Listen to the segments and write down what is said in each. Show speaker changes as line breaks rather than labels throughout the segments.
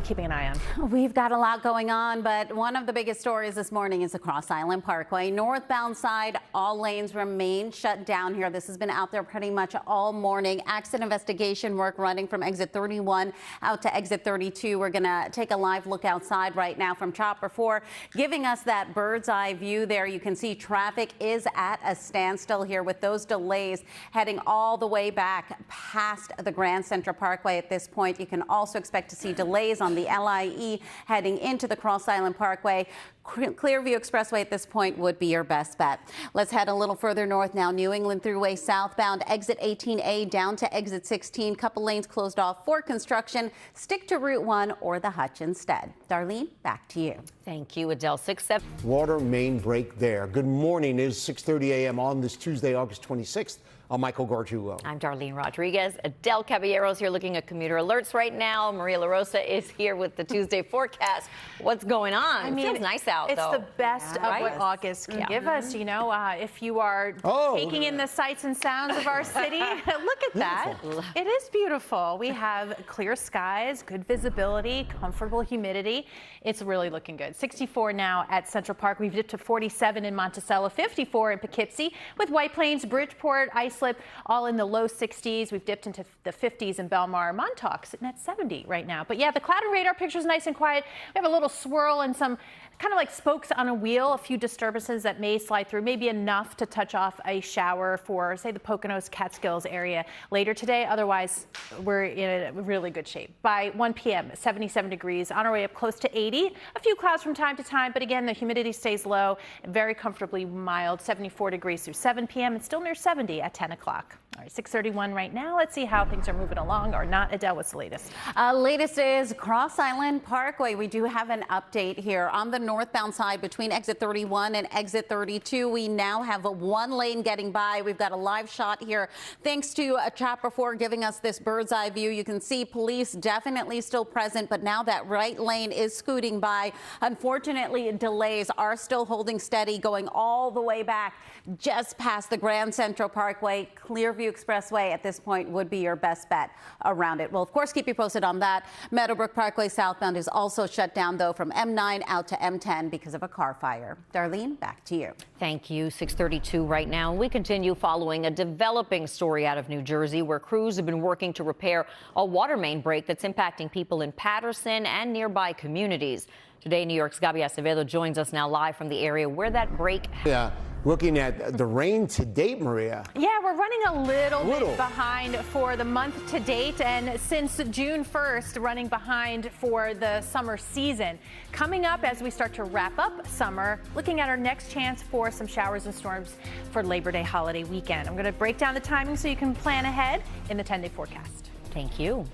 Keeping an eye on.
We've got a lot going on, but one of the biggest stories this morning is the Cross Island Parkway. Northbound side, all lanes remain shut down here. This has been out there pretty much all morning. Accident investigation work running from exit 31 out to exit 32. We're going to take a live look outside right now from Chopper 4, giving us that bird's eye view there. You can see traffic is at a standstill here with those delays heading all the way back past the Grand Central Parkway at this point. You can also expect to see delays on the LIE heading into the Cross Island Parkway. Clearview Expressway at this point would be your best bet. Let's head a little further north now. New England Thruway southbound, exit 18A down to exit 16. Couple lanes closed off for construction. Stick to Route 1 or the Hutch instead. Darlene, back to you.
Thank you, Adele. 6-7.
Water main break there. Good morning. It is 6:30 a.m. on this Tuesday, August 26th. I'm Michael Gargiulo.
I'm Darlene Rodriguez. Adelle Caballero is here looking at commuter alerts right now. Maria LaRosa is here with the Tuesday forecast. What's going on? I mean, it feels nice out,
it's
though.
the best of what August can give us. You know, if you are taking in the sights and sounds of our city, look at that. It is beautiful. We have clear skies, good visibility, comfortable humidity. It's really looking good. 64 now at Central Park. We've dipped to 47 in Monticello, 54 in Poughkeepsie, with White Plains, Bridgeport, Islip, all in the low 60s. We've dipped into the 50s in Belmar. Montauk sitting at 70 right now. But yeah, the cloud and radar picture is nice and quiet. We have a little swirl and some kind of like spokes on a wheel, a few disturbances that may slide through, maybe enough to touch off a shower for, say, the Poconos, Catskills area later today. Otherwise, we're in a really good shape. By 1 p.m., 77 degrees, on our way up close to 80. A few clouds from time to time, but again, the humidity stays low and very comfortably mild, 74 degrees through 7 p.m. and still near 70 at 10 o'clock. All right, 6:31 right now. Let's see how things are moving along or not. Adele, what's the latest?
Latest is Cross Island Parkway. We do have an update here on the northbound side between exit 31 and exit 32. We now have a one lane getting by. We've got a live shot here thanks to Chopper 4 giving us this bird's eye view. You can see police definitely still present, but now that right lane is scooting by. Unfortunately, delays are still holding steady, going all the way back just past the Grand Central Parkway. Clearview Expressway at this point would be your best bet around it. We'll, of course, keep you posted on that. Meadowbrook Parkway southbound is also shut down, though, from M9 out to M10 because of a car fire. Darlene, back to you.
Thank you. 6:32 right now. We continue following a developing story out of New Jersey where crews have been working to repair a water main break that's impacting people in Patterson and nearby communities. Today, New York's Gabi Acevedo joins us now live from the area where that break happened.
Looking at the rain to date, Maria.
Yeah, we're running a little bit behind for the month to date, and since June 1st, running behind for the summer season. Coming up as we start to wrap up summer, looking at our next chance for some showers and storms for Labor Day holiday weekend. I'm going to break down the timing so you can plan ahead in the 10-day forecast.
Thank you.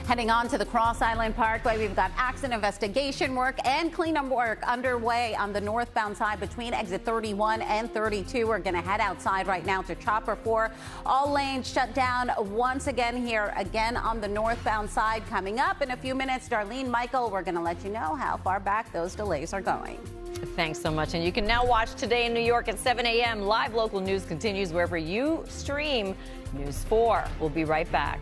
Heading on to the Cross Island Parkway, we've got accident investigation work and cleanup work underway on the northbound side between exit 31 and 32. We're going to head outside right now to Chopper 4. All lanes shut down once again here, again on the northbound side. Coming up in a few minutes, Darlene, Michael, we're going to let you know how far back those delays are going.
Thanks so much. And you can now watch Today in New York at 7 a.m. Live local news continues wherever you stream News 4. We'll be right back.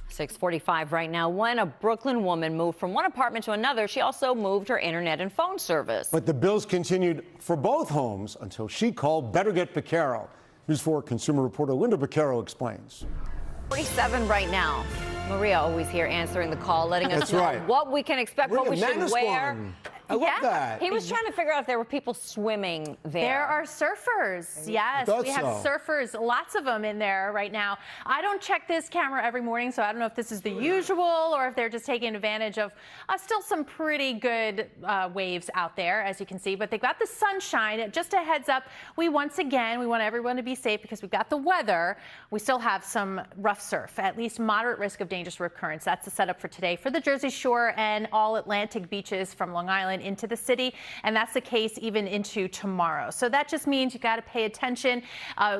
6:45 right now. When a Brooklyn woman moved from one apartment to another, she also moved her internet and phone service.
But the bills continued for both homes until she called Better Get Piquero. News 4 consumer reporter Linda Piquero explains.
47 right now. Maria always here answering the call, letting us know what we can expect, what we should wear.
I love that.
He was trying to figure out if there were people swimming there.
There are surfers. Yes, we have surfers, lots of them in there right now. I don't check this camera every morning, so I don't know if this is the usual or if they're just taking advantage of still some pretty good waves out there, as you can see. But they've got the sunshine. Just a heads up, we want everyone to be safe because we've got the weather. We still have some rough surf, at least moderate risk of dangerous rip currents. That's the setup for today for the Jersey Shore and all Atlantic beaches from Long Island Island into the city, and that's the case even into tomorrow. So that just means you got to pay attention.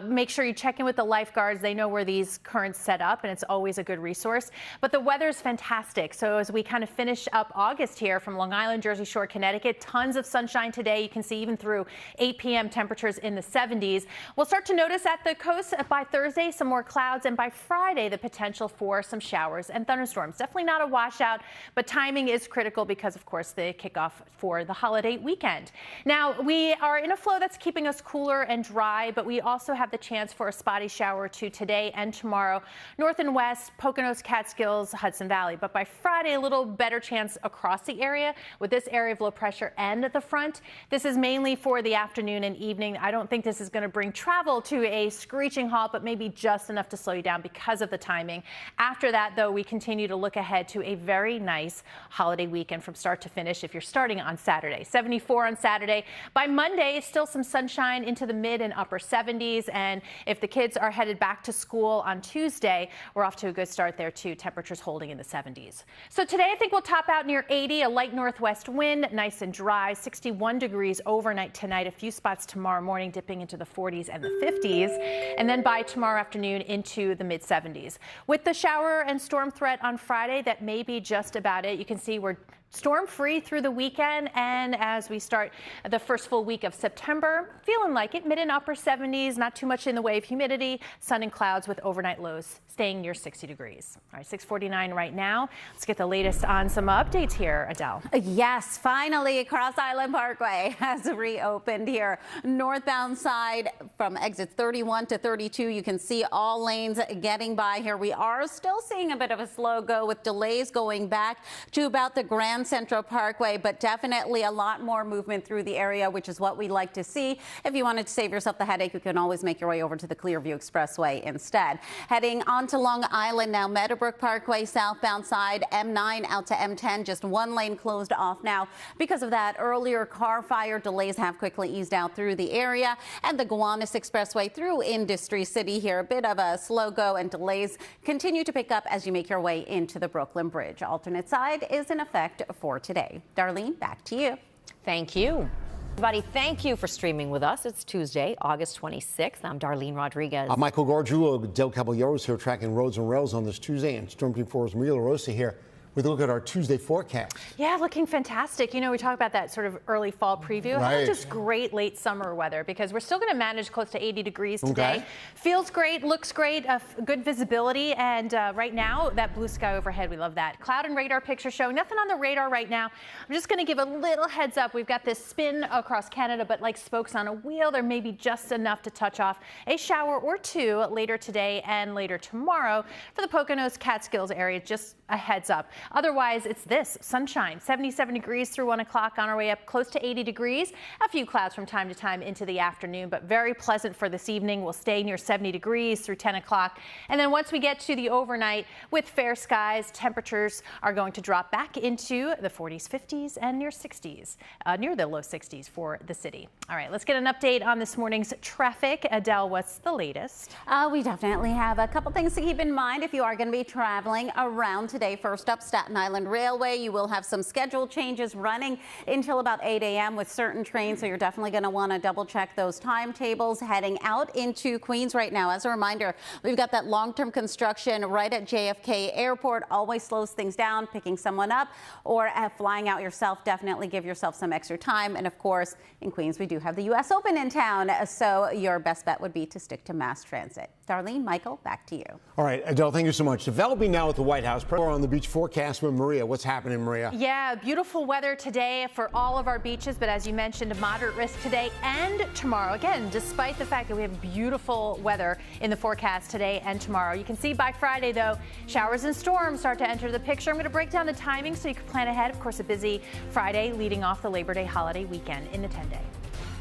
Make sure you check in with the lifeguards. They know where these currents set up, and it's always a good resource. But the weather is fantastic. So as we kind of finish up August here from Long Island, Jersey Shore, Connecticut, tons of sunshine today. You can see even through 8 p.m. temperatures in the 70s. We'll start to notice at the coast by Thursday some more clouds, and by Friday the potential for some showers and thunderstorms. Definitely not a washout, but timing is critical because, of course, the kickoff for the holiday weekend. Now, we are in a flow that's keeping us cooler and dry, but we also have the chance for a spotty shower or two today and tomorrow. North and west, Poconos, Catskills, Hudson Valley. But by Friday, a little better chance across the area with this area of low pressure and the front. This is mainly for the afternoon and evening. I don't think this is going to bring travel to a screeching halt, but maybe just enough to slow you down because of the timing. After that, though, we continue to look ahead to a very nice holiday weekend from start to finish if you're starting on Saturday. 74 on Saturday. By Monday, still some sunshine into the mid and upper 70s. And if the kids are headed back to school on Tuesday, we're off to a good start there, too. Temperatures holding in the 70s. So today, I think we'll top out near 80, a light northwest wind, nice and dry, 61 degrees overnight tonight. A few spots tomorrow morning dipping into the 40s and the 50s. And then by tomorrow afternoon into the mid 70s. With the shower and storm threat on Friday, that may be just about it. You can see we're storm free through the weekend, and as we start the first full week of September, feeling like it, mid and upper 70s, not too much in the way of humidity, sun and clouds with overnight lows staying near 60 degrees. All right, 6:49 right now. Let's get the latest on some updates here, Adele.
Yes, finally, Cross Island Parkway has reopened here. Northbound side from exits 31 to 32, you can see all lanes getting by here. We are still seeing a bit of a slow go with delays going back to about the Grand Central Parkway, but definitely a lot more movement through the area, which is what we like to see. If you wanted to save yourself the headache, you can always make your way over to the Clearview Expressway instead. Heading onto Long Island now, Meadowbrook Parkway southbound side, M9 out to M10, just one lane closed off now. Because of that earlier car fire, delays have quickly eased out through the area, and the Gowanus Expressway through Industry City here, a bit of a slow go, and delays continue to pick up as you make your way into the Brooklyn Bridge. Alternate side is in effect for today. Darlene, back to you.
Thank you. Everybody, thank you for streaming with us. It's Tuesday, August 26th. I'm Darlene Rodriguez.
I'm Michael Gargiulo. Adelle Caballero is here tracking roads and rails on this Tuesday, and Storm Team 4's Maria LaRosa here with a look at our Tuesday forecast.
Yeah, looking fantastic. You know, we talk about that sort of early fall preview. How about just great late summer weather? Because we're still going to manage close to 80 degrees today. Okay. Feels great, looks great, good visibility, and right now, that blue sky overhead, we love that. Cloud and radar picture showing nothing on the radar right now. I'm just going to give a little heads up. We've got this spin across Canada, but like spokes on a wheel, there may be just enough to touch off a shower or two later today and later tomorrow for the Poconos, Catskills area. Just a heads up. Otherwise, it's this sunshine, 77 degrees through 1 o'clock, on our way up close to 80 degrees. A few clouds from time to time into the afternoon, but very pleasant for this evening. We'll stay near 70 degrees through 10 o'clock. And then once we get to the overnight with fair skies, temperatures are going to drop back into the 40s, 50s, and near 60s, near the low 60s for the city. All right, let's get an update on this morning's traffic. Adele, what's the latest?
We definitely have a couple things to keep in mind if you are going to be traveling around today. First up, Staten Island Railway. You will have some schedule changes running until about 8 a.m. with certain trains, so you're definitely going to want to double check those timetables. Heading out into Queens right now. As a reminder, we've got that long-term construction right at JFK Airport. Always slows things down. Picking someone up or flying out yourself, definitely give yourself some extra time. And of course, in Queens, we do have the U.S. Open in town, so your best bet would be to stick to mass transit. Darlene, Michael, back to you.
All right, Adele, thank you so much. Developing now at the White House. On the beach forecast with Maria. What's happening, Maria?
Yeah, beautiful weather today for all of our beaches, but as you mentioned, moderate risk today and tomorrow. Again, despite the fact that we have beautiful weather in the forecast today and tomorrow. You can see by Friday, though, showers and storms start to enter the picture. I'm going to break down the timing so you can plan ahead. Of course, a busy Friday leading off the Labor Day holiday weekend in the 10-day.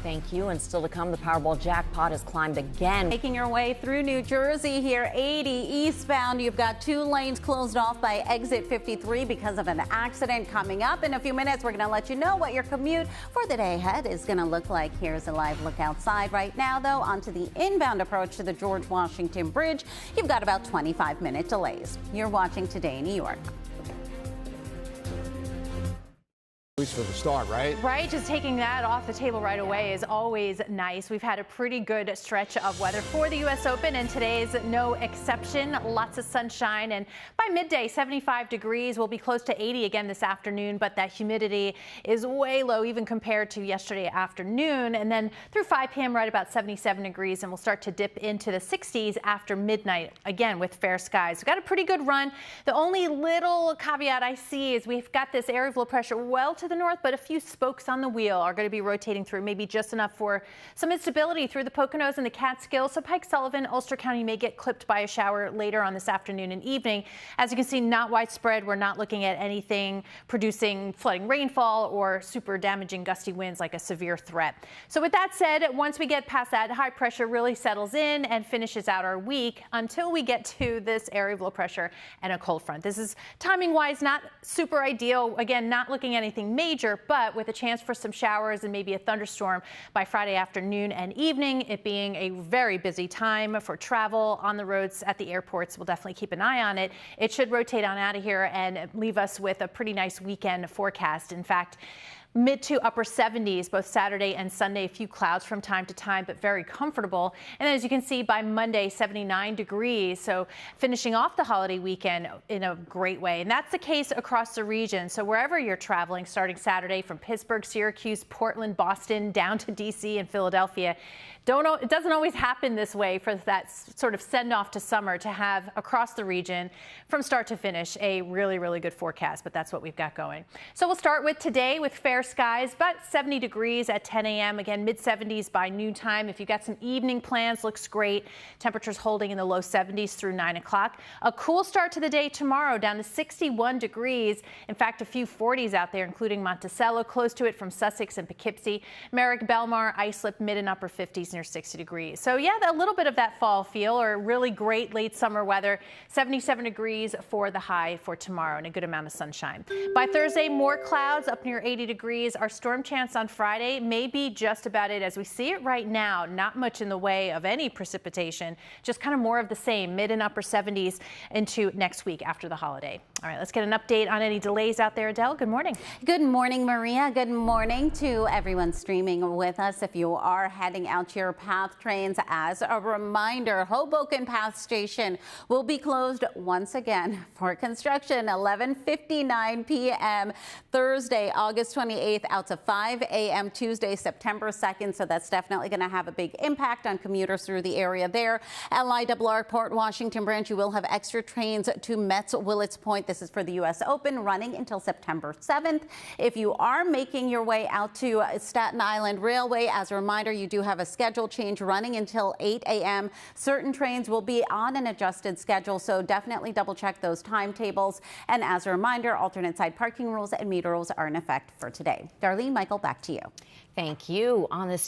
Thank you. And still to come, the Powerball jackpot has climbed again.
Making your way through New Jersey here, 80 eastbound. You've got 2 lanes closed off by exit 53 because of an accident. Coming up in a few minutes, we're going to let you know what your commute for the day ahead is going to look like. Here's a live look outside right now, though, onto the inbound approach to the George Washington Bridge. You've got about 25-minute delays. You're watching Today in New York.
At least for the start, right?
Right, just taking that off the table right away is always nice. We've had a pretty good stretch of weather for the U.S. Open, and today's no exception. Lots of sunshine, and by midday, 75 degrees. We'll be close to 80 again this afternoon, but that humidity is way low even compared to yesterday afternoon. And then through 5 p.m. right about 77 degrees, and we'll start to dip into the 60s after midnight, again with fair skies. We've got a pretty good run. The only little caveat I see is we've got this area of low pressure well to the north, but a few spokes on the wheel are going to be rotating through, maybe just enough for some instability through the Poconos and the Catskills. So Pike Sullivan, Ulster County may get clipped by a shower later on this afternoon and evening. As you can see, not widespread. We're not looking at anything producing flooding rainfall or super damaging gusty winds like a severe threat. So with that said, once we get past that, high pressure really settles in and finishes out our week until we get to this area of low pressure and a cold front. This is timing wise not super ideal. Again, not looking at anything major, but with a chance for some showers and maybe a thunderstorm by Friday afternoon and evening. It being a very busy time for travel on the roads, at the airports. We'll definitely keep an eye on it. It should rotate on out of here and leave us with a pretty nice weekend forecast. In fact, mid to upper 70s both Saturday and Sunday. A few clouds from time to time, but very comfortable. And as you can see, by Monday, 79 degrees. So finishing off the holiday weekend in a great way. And that's the case across the region. So wherever you're traveling, starting Saturday from Pittsburgh, Syracuse, Portland, Boston, down to DC and Philadelphia. It doesn't always happen this way for that sort of send off to summer, to have across the region from start to finish a really, really good forecast. But that's what we've got going. So we'll start with today with fair skies, about 70 degrees at 10 a.m. Again, mid 70s by noontime. If you've got some evening plans, looks great. Temperatures holding in the low 70s through 9 o'clock. A cool start to the day tomorrow, down to 61 degrees. In fact, a few 40s out there, including Monticello, close to it from Sussex and Poughkeepsie. Merrick, Belmar, Islip, mid and upper 50s near 60 degrees. So yeah, a little bit of that fall feel, or really great late summer weather. 77 degrees for the high for tomorrow and a good amount of sunshine. By Thursday, more clouds up near 80 degrees. Our storm chance on Friday may be just about it as we see it right now. Not much in the way of any precipitation, just kind of more of the same, mid and upper 70s into next week after the holiday. All right, let's get an update on any delays out there. Adele, good morning.
Good morning, Maria. Good morning to everyone streaming with us. If you are heading out to your PATH trains, as a reminder, Hoboken PATH Station will be closed once again for construction. 11:59 p.m. Thursday, August 28th out to 5 a.m. Tuesday, September 2nd. So that's definitely going to have a big impact on commuters through the area there. LIRR Port Washington branch, you will have extra trains to Metz Willets Point. This is for the U.S. Open, running until September 7th. If you are making your way out to Staten Island Railway, as a reminder, you do have a schedule change running until 8 a.m. Certain trains will be on an adjusted schedule, so definitely double check those timetables. And as a reminder, alternate side parking rules and meter rules are in effect for today. Darlene, Michael, back to you.
Thank you. On this